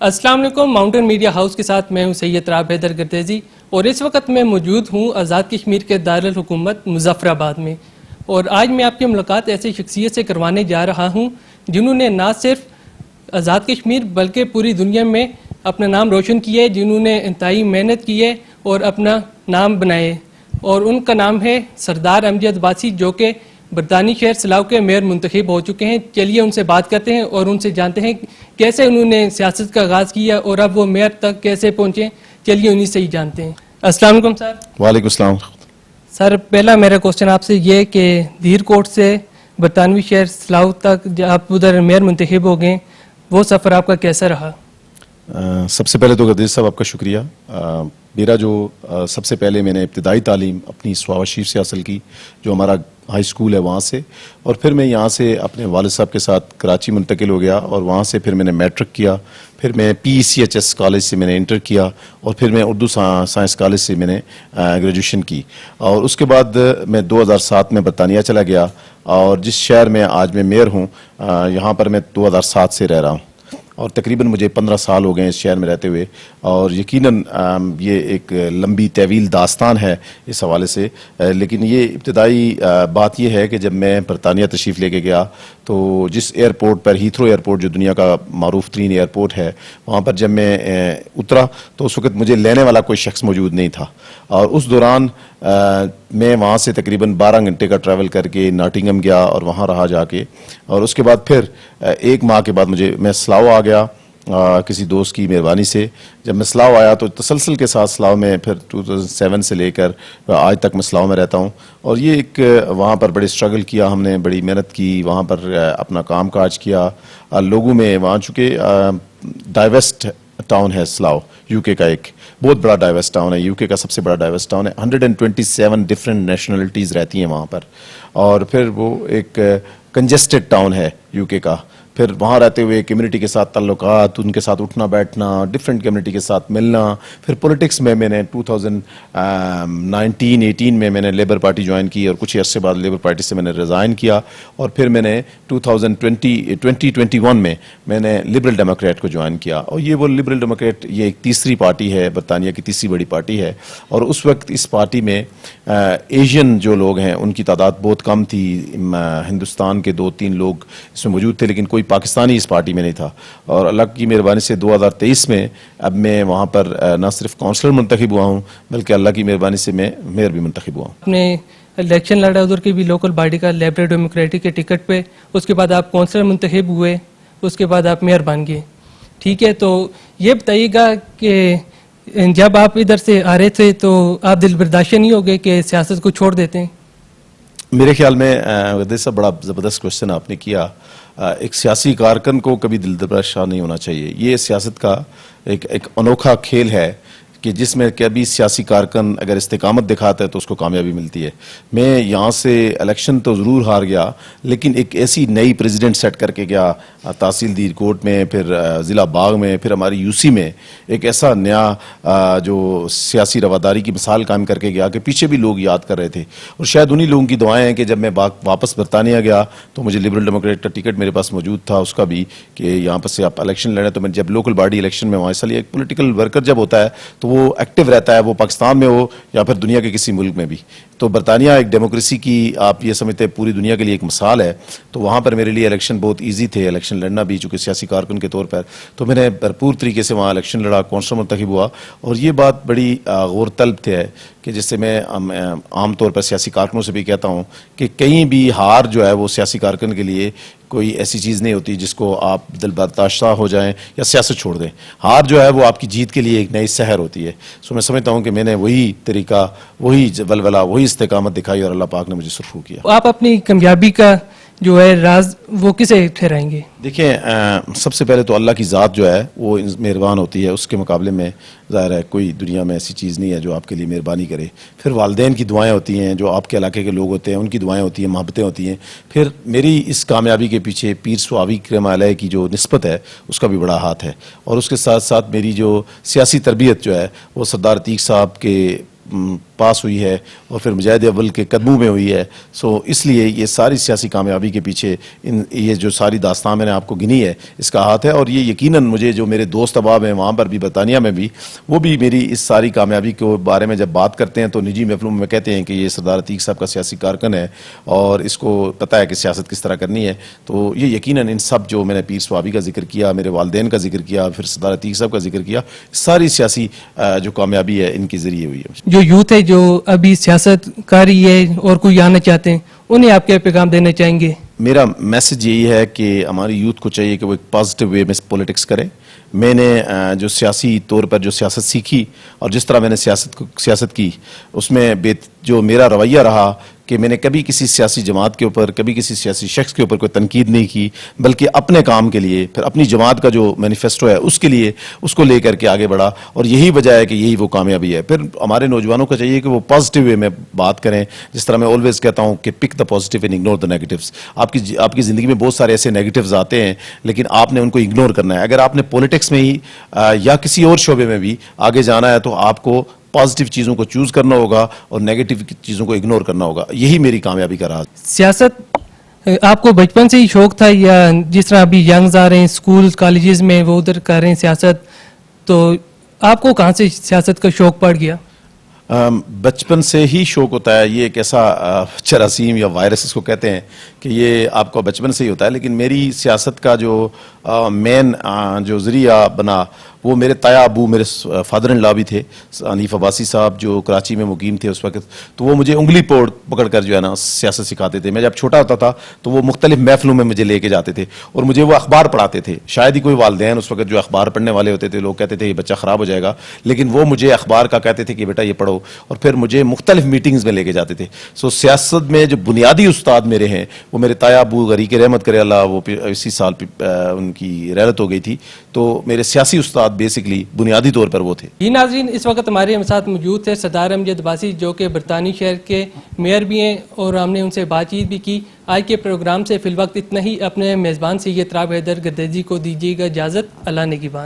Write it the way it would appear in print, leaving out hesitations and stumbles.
अस्सलाम वालेकुम। Mountain media house के साथ मैं हूं सैयद राब हैदर गर्देजी और इस वक्त मैं मौजूद हूं आज़ाद कश्मीर के दारुल हुकूमत मुजफ्फराबाद में। और आज मैं आपकी मुलाकात ऐसी शख्सियत से करवाने जा रहा हूं जिन्होंने ना सिर्फ आज़ाद कश्मीर बल्कि पूरी दुनिया में अपना नाम रोशन किया है, जिन्होंने इंतहाई मेहनत की है और अपना नाम बनाए। और उनका नाम है सरदार अमजद अब्बासी, जो कि बरतानी शहर सिलाव के मेयर मुंतखब हो चुके हैं। चलिए उनसे बात करते हैं और उनसे जानते हैं कैसे उन्होंने सियासत का आगाज़ किया और अब वो मेयर तक कैसे पहुंचे। चलिए उन्हीं से ही जानते हैं। अस्सलाम वालेकुम सर। वालेकुम सलाम। सर, पहला मेरा क्वेश्चन आपसे ये कि धीरकोट से बरतानवी शहर सिलाव तक आप उधर मेयर मुंतखब हो गए, वो सफ़र आपका कैसा रहा? सबसे पहले तो गदीर साहब आपका शुक्रिया। मेरा जो सबसे पहले मैंने इब्तिदाई तालीम अपनी स्वावा शरीफ से हासिल की, जो हमारा हाई स्कूल है वहाँ से, और फिर मैं यहाँ से अपने वालिद साहब के साथ कराची मुंतकिल हो गया और वहाँ से फिर मैंने मैट्रिक किया। फिर मैं PECHS कॉलेज से मैंने इंटर किया और फिर मैं उर्दू साइंस कॉलेज से मैंने ग्रेजुएशन की। और उसके बाद मैं 2007 में बरतानिया चला गया और जिस शहर में आज मैं मेयर हूँ यहाँ पर मैं 2007 से रह रहा हूँ और तकरीबन मुझे 15 साल हो गए इस शहर में रहते हुए। और यकीनन ये एक लंबी तवील दास्तान है इस हवाले से, लेकिन ये इब्तिदाई बात ये है कि जब मैं बरतानिया तशरीफ़ लेके गया तो जिस एयरपोर्ट पर, हीथ्रो एयरपोर्ट जो दुनिया का मारूफ तरीन एयरपोर्ट है, वहाँ पर जब मैं उतरा तो उस वक्त मुझे लेने वाला कोई शख्स मौजूद नहीं था। और उस दौरान मैं वहाँ से तकरीबन 12 घंटे का ट्रैवल करके नॉटिंघम गया और वहाँ रहा जाके। और उसके बाद फिर 1 माह के बाद मैं सिलाव आ गया किसी दोस्त की मेहरबानी से। जब मैं सिलाव आया तो तसलसल के साथ सिलाव में फिर 2007 से लेकर आज तक मैं सिलाव में रहता हूँ। और ये एक वहाँ पर बड़े स्ट्रगल किया हमने, बड़ी मेहनत की, वहाँ पर अपना काम काज किया लोगों में। वहाँ चूँकि डाइवेस्ट टाउन है सिलाव, यूके का एक बहुत बड़ा डाइवर्स टाउन है, यूके का सबसे बड़ा डाइवर्स टाउन है। 127 डिफरेंट नेशनलिटीज़ रहती हैं वहाँ पर। और फिर वो एक कंजेस्टेड टाउन है यूके का। फिर वहाँ रहते हुए कम्युनिटी के साथ ताल्लुकात, उनके साथ उठना बैठना, डिफरेंट कम्युनिटी के साथ मिलना। फिर पॉलिटिक्स में मैंने 2019-18 में मैंने लेबर पार्टी ज्वाइन की और कुछ अर्से बाद लेबर पार्टी से मैंने रिज़ाइन किया। और फिर मैंने 2021 में मैंने लिबरल डेमोक्रेट को ज्वाइन किया। और ये वो लिबरल डेमोक्रेट ये एक तीसरी पार्टी है, बरतानिया की तीसरी बड़ी पार्टी है। और उस वक्त इस पार्टी में एशियन जो लोग हैं उनकी तादाद बहुत कम थी। हिंदुस्तान के 2-3 लोग इसमें मौजूद थे, लेकिन कोई पाकिस्तानी इस पार्टी में नहीं था। और अल्लाह की मेहरबानी से 2023 में अब मैं वहाँ पर न सिर्फ काउंसलर मुंतखब हुआ हूँ बल्कि अल्लाह की मेहरबानी से मैं मेयर भी मुंतखब हुआ हूँ। आपने इलेक्शन लड़ा उधर की भी लोकल बॉडी का, लिबरल डेमोक्रेटिक के टिकट पे, उसके बाद आप काउंसलर मुंतखब हुए, उसके बाद आप मेयर बन गए। ठीक है, तो ये बताइएगा कि जब आप इधर से आ रहे थे तो आप दिल बर्दाश्त नहीं हो गए कि सियासत को छोड़ देते हैं? मेरे ख्याल में वैसे सब बड़ा ज़बरदस्त क्वेश्चन आपने किया। एक सियासी कारकुन को कभी दिल बर्दाश्त नहीं होना चाहिए। ये सियासत का एक अनोखा खेल है कि जिसमें कभी सियासी कारकुन अगर इस्तेकामत दिखाता है तो उसको कामयाबी मिलती है। मैं यहाँ से इलेक्शन तो ज़रूर हार गया, लेकिन एक ऐसी नई प्रेसिडेंट सेट करके गया तहसील धीरकोट में, फिर ज़िला बाग में, फिर हमारी यूसी में एक ऐसा नया जो सियासी रवादारी की मिसाल कायम करके गया कि पीछे भी लोग याद कर रहे थे। और शायद उन्हीं लोगों की दुआएं हैं कि जब मैं वापस बरतानिया गया तो मुझे लिबरल डेमोक्रेट का टिकट मेरे पास मौजूद था उसका भी, कि यहाँ पर से आप इलेक्शन लड़ें। तो मैं जब लोकल बॉडी इलेक्शन में वहाँ हिस्सा लिया, एक पोलिटिकल वर्कर जब होता है तो वो एक्टिव रहता है, वो पाकिस्तान में हो या फिर दुनिया के किसी मुल्क में भी। तो बरतानिया एक डेमोक्रेसी की आप ये समझते हैं पूरी दुनिया के लिए एक मिसाल है। तो वहाँ पर मेरे लिए इलेक्शन बहुत ईजी थे, इलेक्शन लड़ना भी, चूँकि सियासी कारकुन के तौर पर। तो मैंने भरपूर तरीके से वहाँ इलेक्शन लड़ा, काउंसलर मुंतखब हुआ। और ये बात बड़ी गौर तलब है कि जिससे मैं आमतौर पर सियासी कारकुनों से भी कहता हूँ कि कहीं भी हार जो है वो सियासी कारकुन के लिए कोई ऐसी चीज़ नहीं होती जिसको आप दिल बर्दाश्ता हो जाएं या सियासत छोड़ दें। हार जो है वो आपकी जीत के लिए एक नई सहर होती है। सो मैं समझता हूँ कि मैंने वही तरीका, वही वलवला, वही इस्तेकामत दिखाई और अल्लाह पाक ने मुझे सुरखरू किया। आप अपनी कामयाबी का जो है राज वो किसे ठहराएंगे? देखिए, सबसे पहले तो अल्लाह की ज़ात जो है वो मेहरबान होती है, उसके मुकाबले में ज़ाहिर है कोई दुनिया में ऐसी चीज़ नहीं है जो आपके लिए मेहरबानी करे। फिर वालदैन की दुआएं होती हैं, जो आपके इलाके के लोग होते हैं उनकी दुआएं होती हैं, मोहब्बतें होती हैं। फिर मेरी इस कामयाबी के पीछे पीर सुआवी करम अलैह की जो निस्बत है उसका भी बड़ा हाथ है। और उसके साथ साथ मेरी जो सियासी तरबियत जो है वो सरदार अतीक साहब के पास हुई है और फिर मुजाहिद अव्वल के कदमों में हुई है। सो इसलिए ये सारी सियासी कामयाबी के पीछे ये जो सारी दास्तान मैंने आपको गिनी है इसका हाथ है। और ये यकीनन मुझे जो मेरे दोस्त अहबाब हैं वहाँ पर भी, बरतानिया में भी, वो भी मेरी इस सारी कामयाबी के बारे में जब बात करते हैं तो निजी महफिलों में कहते हैं कि ये सरदार अतीक साहब का सियासी कारकन है और इसको पता है कि सियासत किस तरह करनी है। तो ये यकीनन इन सब जो मैंने पीर स्वाबी का जिक्र किया, मेरे वालिदैन का जिक्र किया, फिर सरदार अतीक साहब का जिक्र किया, सारी सियासी जो कामयाबी है इनके जरिए हुई है। जो यूथ है जो अभी सियासत कर रही है और कोई आना चाहते हैं, उन्हें आप क्या पैगाम देना चाहेंगे? मेरा मैसेज यही है कि हमारी यूथ को चाहिए कि वो एक पॉजिटिव वे में पॉलिटिक्स करें। मैंने जो सियासी तौर पर जो सियासत सीखी और जिस तरह मैंने सियासत की उसमें जो मेरा रवैया रहा कि मैंने कभी किसी सियासी जमात के ऊपर, कभी किसी सियासी शख्स के ऊपर कोई तनकीद नहीं की, बल्कि अपने काम के लिए, फिर अपनी जमात का जो मैनिफेस्टो है उसके लिए, उसको लेकर के आगे बढ़ा। और यही वजह है कि यही वो कामयाबी है। फिर हमारे नौजवानों को चाहिए कि वो पॉजिटिव वे में बात करें। जिस तरह मैं ऑलवेज कहता हूँ कि pick the positive and ignore the negatives. आपकी ज़िंदगी में बहुत सारे ऐसे नेगेटिव्स आते हैं लेकिन आपने उनको इग्नोर करना है। अगर आपने पॉलिटिक्स में ही या किसी और शोबे में भी आगे जाना है तो आपको पॉजिटिव चीज़ों को चूज करना होगा और नेगेटिव चीज़ों को इग्नोर करना होगा। यही मेरी कामयाबी का राज। सियासत आपको बचपन से ही शौक था या जिस तरह अभी यंग्स आ रहे हैं स्कूल कॉलेजेस में वो उधर कर रहे हैं सियासत, तो आपको कहाँ से सियासत का शौक पड़ गया? बचपन से ही शौक होता है। ये एक ऐसा जरासीम या वायरस इसको कहते हैं कि ये आपको बचपन से ही होता है। लेकिन मेरी सियासत का जो मेन जो जरिया बना वो मेरे ताया अबू, मेरे फादर इन लॉ भी थे, हनीफ अब्बासी साहब, जो कराची में मुकीम थे उस वक्त। तो वो मुझे उंगली पकड़ कर जो है ना सियासत सिखाते थे। मैं जब छोटा होता था तो वो मुख्तलिफ महफिलों में मुझे लेके जाते थे और मुझे वो अखबार पढ़ाते थे। शायद ही कोई वालिदैन उस वक्त जो अखबार पढ़ने वाले होते थे, लोग कहते थे ये बच्चा ख़राब हो जाएगा, लेकिन वो मुझे अखबार का कहते थे कि बेटा ये पढ़ो, और फिर मुझे मुख्तलिफ मीटिंग्स में लेके जाते थे। सो सियासत में जो बुनियादी उस्ताद मेरे हैं वो मेरे ताया अबू, गरीक रहमत करे अल्लाह, वो इसी साल उनकी रहलत हो गई थी। तो मेरे सियासी उस्ताद बेसिकली बुनियादी तौर पर वो थे। जी नाज़रीन, इस वक्त हमारे साथ मौजूद थे सरदार अमजद अब्बासी जो कि बरतानी शहर के मेयर भी हैं और हमने उनसे बातचीत भी की। आज के प्रोग्राम से फिलवक्त इतना ही। अपने मेज़बान सैयद राब हैदर गर्देजी को दीजिएगा इजाज़त। अल्लाह निगहबान।